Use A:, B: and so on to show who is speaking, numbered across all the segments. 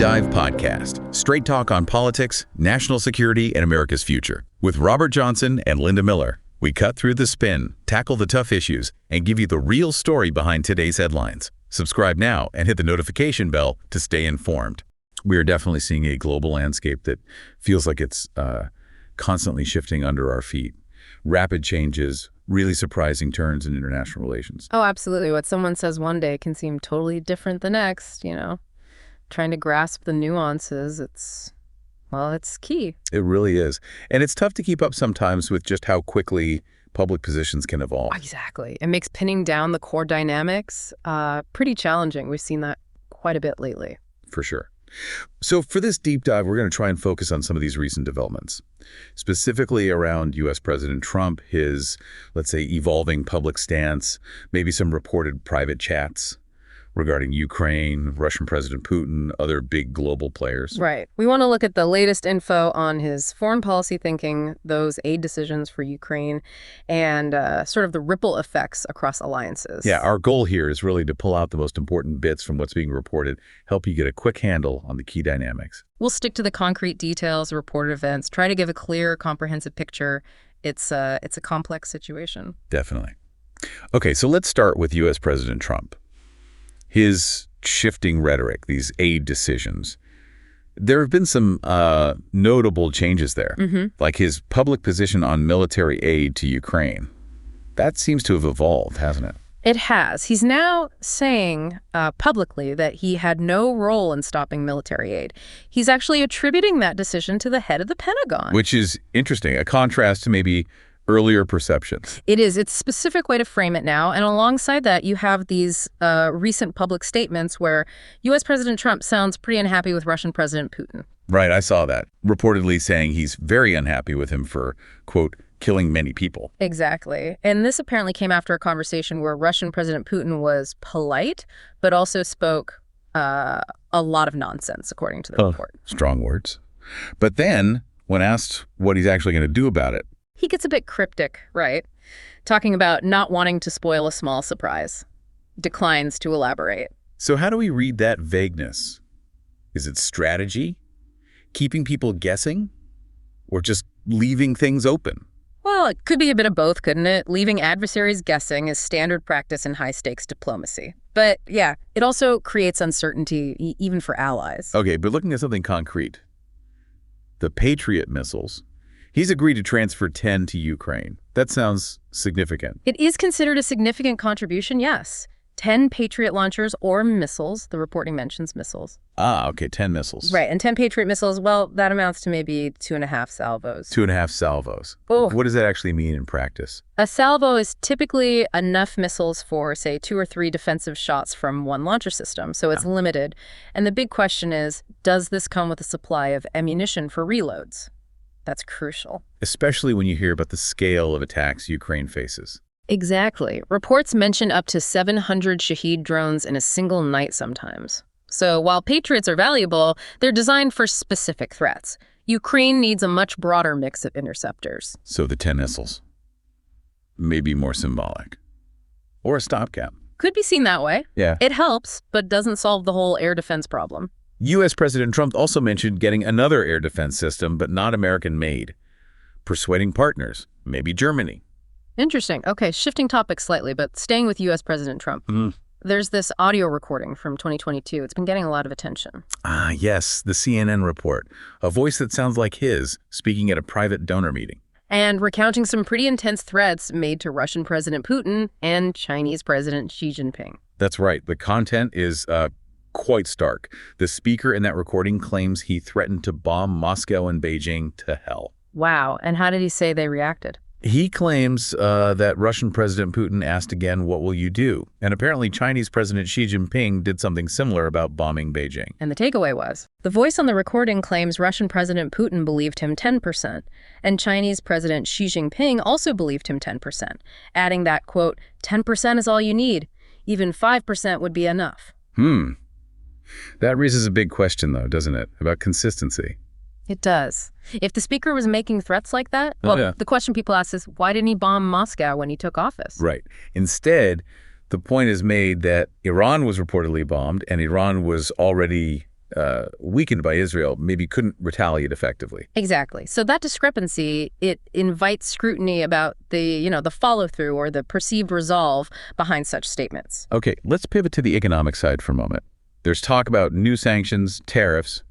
A: Dive Podcast, straight talk on politics, national security, and America's future. With Robert Johnson and Linda Miller, we cut through the spin, tackle the tough issues, and give you the real story behind today's headlines. Subscribe now and hit the notification bell to stay informed. We are definitely seeing a global landscape that feels like it's constantly shifting under our feet. Rapid changes, really surprising turns in international relations.
B: Oh, absolutely. What someone says one day can seem totally different the next, Trying to grasp the nuances, it's key.
A: It really is. And it's tough to keep up sometimes with just how quickly public positions can evolve.
B: Exactly. It makes pinning down the core dynamics pretty challenging. We've seen that quite a bit lately.
A: For sure. So for this deep dive, we're going to try and focus on some of these recent developments, specifically around U.S. President Trump, his, let's say, evolving public stance, maybe some reported private chats regarding Ukraine, Russian President Putin, other big global players.
B: Right. We want to look at the latest info on his foreign policy thinking, those aid decisions for Ukraine, and sort of the ripple effects across alliances.
A: Yeah, our goal here is really to pull out the most important bits from what's being reported, help you get a quick handle on the key dynamics.
B: We'll stick to the concrete details, reported events, try to give a clear, comprehensive picture. It's a complex situation.
A: Definitely. Okay, so let's start with U.S. President Trump. His shifting rhetoric, these aid decisions, there have been some notable changes there, like his public position on military aid to Ukraine. That seems to have evolved, hasn't it?
B: It has. He's now saying publicly that he had no role in stopping military aid. He's actually attributing that decision to the head of the Pentagon.
A: Which is interesting, a contrast to maybe earlier perceptions.
B: It is. It's a specific way to frame it now. And alongside that, you have these recent public statements where U.S. President Trump sounds pretty unhappy with Russian President Putin.
A: Right, I saw that. Reportedly saying he's very unhappy with him for, quote, killing many people.
B: Exactly. And this apparently came after a conversation where Russian President Putin was polite, but also spoke a lot of nonsense, according to the report.
A: Strong words. But then, when asked what he's actually going to do about it,
B: he gets a bit cryptic, right? Talking about not wanting to spoil a small surprise. Declines to elaborate.
A: So how do we read that vagueness? Is it strategy? Keeping people guessing? Or just leaving things open?
B: Well, it could be a bit of both, couldn't it? Leaving adversaries guessing is standard practice in high-stakes diplomacy. But yeah, it also creates uncertainty, even for allies.
A: Okay, but looking at something concrete. The Patriot missiles. He's agreed to transfer 10 to Ukraine. That sounds significant.
B: It is considered a significant contribution, yes. 10 Patriot launchers or missiles. The reporting mentions missiles.
A: Ah, okay, 10 missiles.
B: Right, and 10 Patriot missiles, well, that amounts to maybe 2.5 salvos.
A: 2.5 salvos.
B: Oh.
A: What does that actually mean in practice?
B: A salvo is typically enough missiles for, say, 2 or 3 defensive shots from one launcher system, so it's limited. And the big question is, does this come with a supply of ammunition for reloads? That's crucial.
A: Especially when you hear about the scale of attacks Ukraine faces.
B: Exactly. Reports mention up to 700 Shahed drones in a single night sometimes. So while Patriots are valuable, they're designed for specific threats. Ukraine needs a much broader mix of interceptors.
A: So the 10 missiles. Maybe more symbolic. Or a stopgap.
B: Could be seen that way.
A: Yeah.
B: It helps, but doesn't solve the whole air defense problem.
A: U.S. President Trump also mentioned getting another air defense system, but not American-made. Persuading partners, maybe Germany.
B: Interesting. Okay, shifting topics slightly, but staying with U.S. President Trump. There's this audio recording from 2022. It's been getting a lot of attention.
A: Ah, yes, the CNN report. A voice that sounds like his, speaking at a private donor meeting.
B: And recounting some pretty intense threats made to Russian President Putin and Chinese President Xi Jinping.
A: That's right. The content is quite stark. The speaker in that recording claims he threatened to bomb Moscow and Beijing to hell.
B: Wow. And how did he say they reacted?
A: He claims that Russian President Putin asked again, what will you do? And apparently Chinese President Xi Jinping did something similar about bombing Beijing.
B: And the takeaway was, the voice on the recording claims Russian President Putin believed him 10%, and Chinese President Xi Jinping also believed him 10%, adding that, quote, 10% is all you need. Even 5% would be enough.
A: That raises a big question, though, doesn't it, about consistency?
B: It does. If the speaker was making threats like that, well, the question people ask is, why didn't he bomb Moscow when he took office?
A: Right. Instead, the point is made that Iran was reportedly bombed, and Iran was already weakened by Israel, maybe couldn't retaliate effectively.
B: Exactly. So that discrepancy, it invites scrutiny about the follow-through or the perceived resolve behind such statements.
A: Okay, let's pivot to the economic side for a moment. There's talk about new sanctions, tariffs,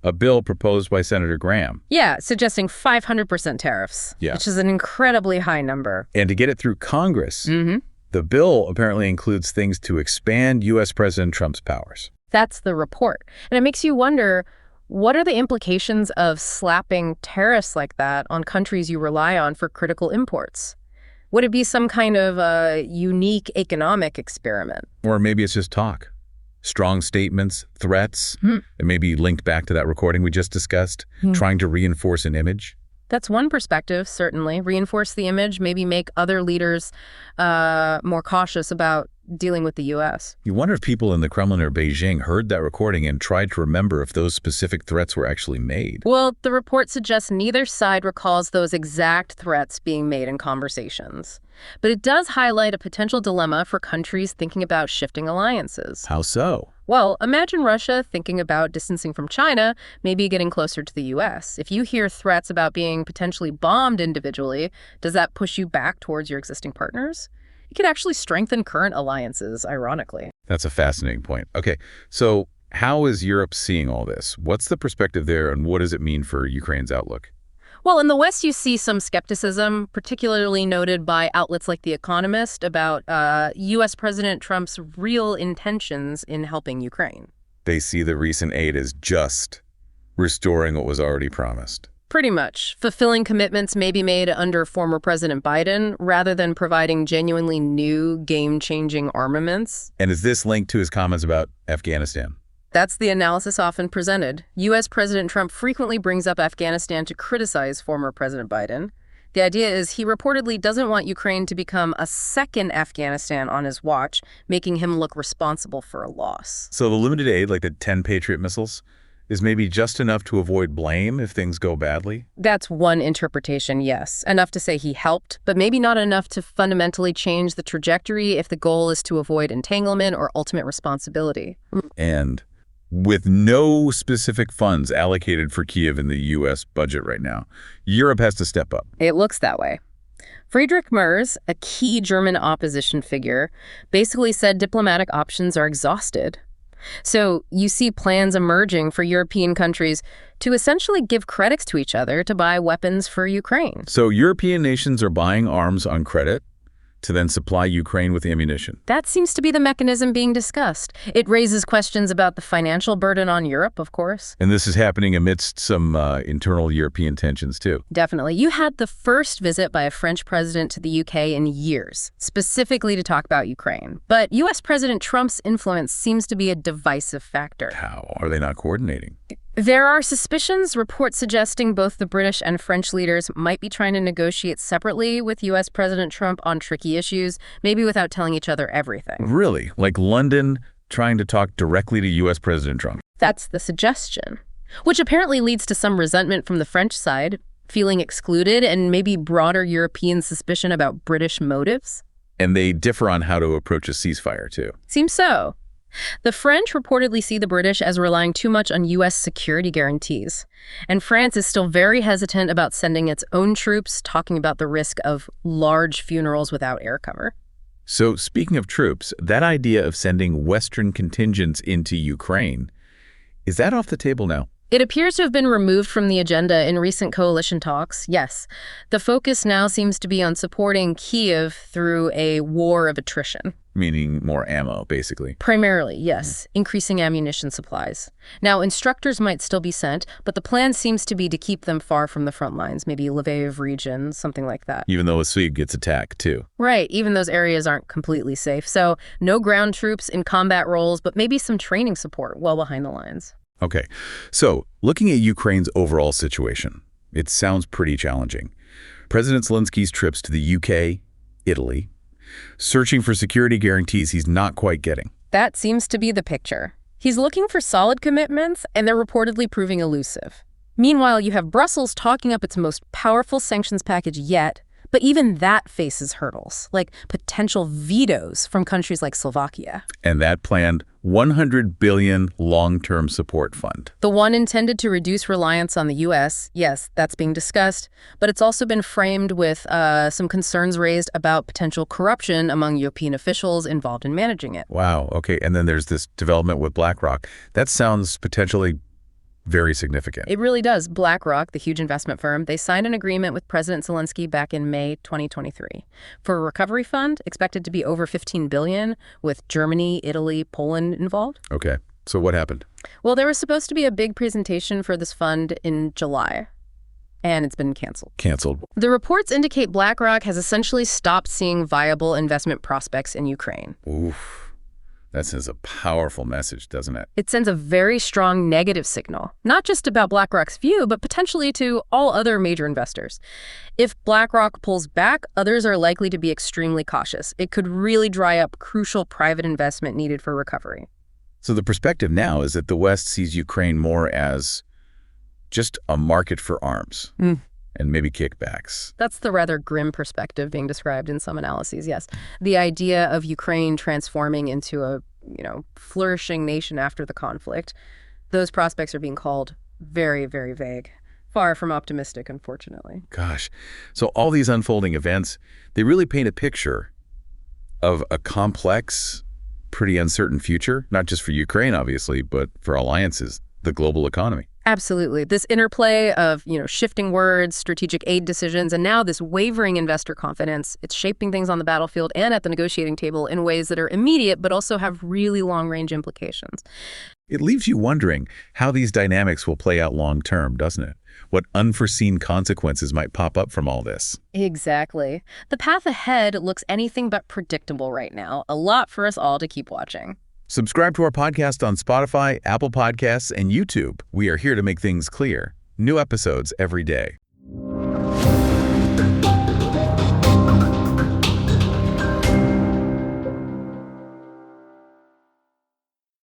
A: a bill proposed by Senator Graham.
B: Yeah, suggesting 500% tariffs, which is an incredibly high number.
A: And to get it through Congress, the bill apparently includes things to expand U.S. President Trump's powers.
B: That's the report. And it makes you wonder, what are the implications of slapping tariffs like that on countries you rely on for critical imports? Would it be some kind of a unique economic experiment?
A: Or maybe it's just talk. Strong statements, threats, and maybe linked back to that recording we just discussed, trying to reinforce an image.
B: That's one perspective, certainly. Reinforce the image, maybe make other leaders more cautious about dealing with the U.S.
A: You wonder if people in the Kremlin or Beijing heard that recording and tried to remember if those specific threats were actually made.
B: Well, the report suggests neither side recalls those exact threats being made in conversations. But it does highlight a potential dilemma for countries thinking about shifting alliances.
A: How so?
B: Well, imagine Russia thinking about distancing from China, maybe getting closer to the U.S. If you hear threats about being potentially bombed individually, does that push you back towards your existing partners? It could actually strengthen current alliances, ironically.
A: That's a fascinating point. Okay, so how is Europe seeing all this? What's the perspective there, and what does it mean for Ukraine's outlook?
B: Well, in the West, you see some skepticism, particularly noted by outlets like The Economist, about U.S. President Trump's real intentions in helping Ukraine.
A: They see the recent aid as just restoring what was already promised.
B: Pretty much. Fulfilling commitments maybe made under former President Biden, rather than providing genuinely new, game-changing armaments.
A: And is this linked to his comments about Afghanistan?
B: That's the analysis often presented. U.S. President Trump frequently brings up Afghanistan to criticize former President Biden. The idea is he reportedly doesn't want Ukraine to become a second Afghanistan on his watch, making him look responsible for a loss.
A: So the limited aid, like the 10 Patriot missiles, is maybe just enough to avoid blame if things go badly?
B: That's one interpretation, yes. Enough to say he helped, but maybe not enough to fundamentally change the trajectory if the goal is to avoid entanglement or ultimate responsibility.
A: And with no specific funds allocated for Kyiv in the U.S. budget right now, Europe has to step up.
B: It looks that way. Friedrich Merz, a key German opposition figure, basically said diplomatic options are exhausted. So you see plans emerging for European countries to essentially give credits to each other to buy weapons for Ukraine.
A: So European nations are buying arms on credit to then supply Ukraine with ammunition.
B: That seems to be the mechanism being discussed. It raises questions about the financial burden on Europe, of course.
A: And this is happening amidst some internal European tensions, too.
B: Definitely. You had the first visit by a French president to the UK in years, specifically to talk about Ukraine. But U.S. President Trump's influence seems to be a divisive factor.
A: How? Are they not coordinating?
B: There are suspicions, reports suggesting both the British and French leaders might be trying to negotiate separately with U.S. President Trump on tricky issues, maybe without telling each other everything.
A: Really? Like London trying to talk directly to U.S. President Trump?
B: That's the suggestion, which apparently leads to some resentment from the French side, feeling excluded, and maybe broader European suspicion about British motives.
A: And they differ on how to approach a ceasefire, too.
B: Seems so. The French reportedly see the British as relying too much on U.S. security guarantees. And France is still very hesitant about sending its own troops, talking about the risk of large funerals without air cover.
A: So speaking of troops, that idea of sending Western contingents into Ukraine, is that off the table now?
B: It appears to have been removed from the agenda in recent coalition talks, yes. The focus now seems to be on supporting Kyiv through a war of attrition.
A: Meaning more ammo, basically.
B: Primarily, yes. Increasing ammunition supplies. Now, instructors might still be sent, but the plan seems to be to keep them far from the front lines, maybe Lviv region, something like that.
A: Even though a Swede gets attacked, too.
B: Right, even those areas aren't completely safe. So, no ground troops in combat roles, but maybe some training support well behind the lines.
A: Okay, so looking at Ukraine's overall situation, it sounds pretty challenging. President Zelensky's trips to the UK, Italy, searching for security guarantees he's not quite getting.
B: That seems to be the picture. He's looking for solid commitments, and they're reportedly proving elusive. Meanwhile, you have Brussels talking up its most powerful sanctions package yet, But even that faces hurdles, like potential vetoes from countries like Slovakia.
A: And that planned $100 billion long-term support fund.
B: The one intended to reduce reliance on the U.S., yes, that's being discussed, but it's also been framed with some concerns raised about potential corruption among European officials involved in managing it.
A: Wow, okay, and then there's this development with BlackRock. That sounds potentially very significant.
B: It really does. BlackRock, the huge investment firm, they signed an agreement with President Zelensky back in May 2023 for a recovery fund expected to be over $15 billion, with Germany, Italy, Poland involved.
A: Okay, so what happened?
B: Well, there was supposed to be a big presentation for this fund in July, and it's been canceled.
A: Canceled.
B: The reports indicate BlackRock has essentially stopped seeing viable investment prospects in Ukraine.
A: Oof. That sends a powerful message, doesn't it?
B: It sends a very strong negative signal, not just about BlackRock's view, but potentially to all other major investors. If BlackRock pulls back, others are likely to be extremely cautious. It could really dry up crucial private investment needed for recovery.
A: So the perspective now is that the West sees Ukraine more as just a market for arms and maybe kickbacks.
B: That's the rather grim perspective being described in some analyses, yes. The idea of Ukraine transforming into a, flourishing nation after the conflict, those prospects are being called very, very vague. Far from optimistic, unfortunately.
A: Gosh. So all these unfolding events, they really paint a picture of a complex, pretty uncertain future, not just for Ukraine, obviously, but for alliances, the global economy.
B: Absolutely. This interplay of, shifting words, strategic aid decisions, and now this wavering investor confidence, it's shaping things on the battlefield and at the negotiating table in ways that are immediate but also have really long-range implications.
A: It leaves you wondering how these dynamics will play out long-term, doesn't it? What unforeseen consequences might pop up from all this.
B: Exactly. The path ahead looks anything but predictable right now. A lot for us all to keep watching.
A: Subscribe to our podcast on Spotify, Apple Podcasts, and YouTube. We are here to make things clear. New episodes every day.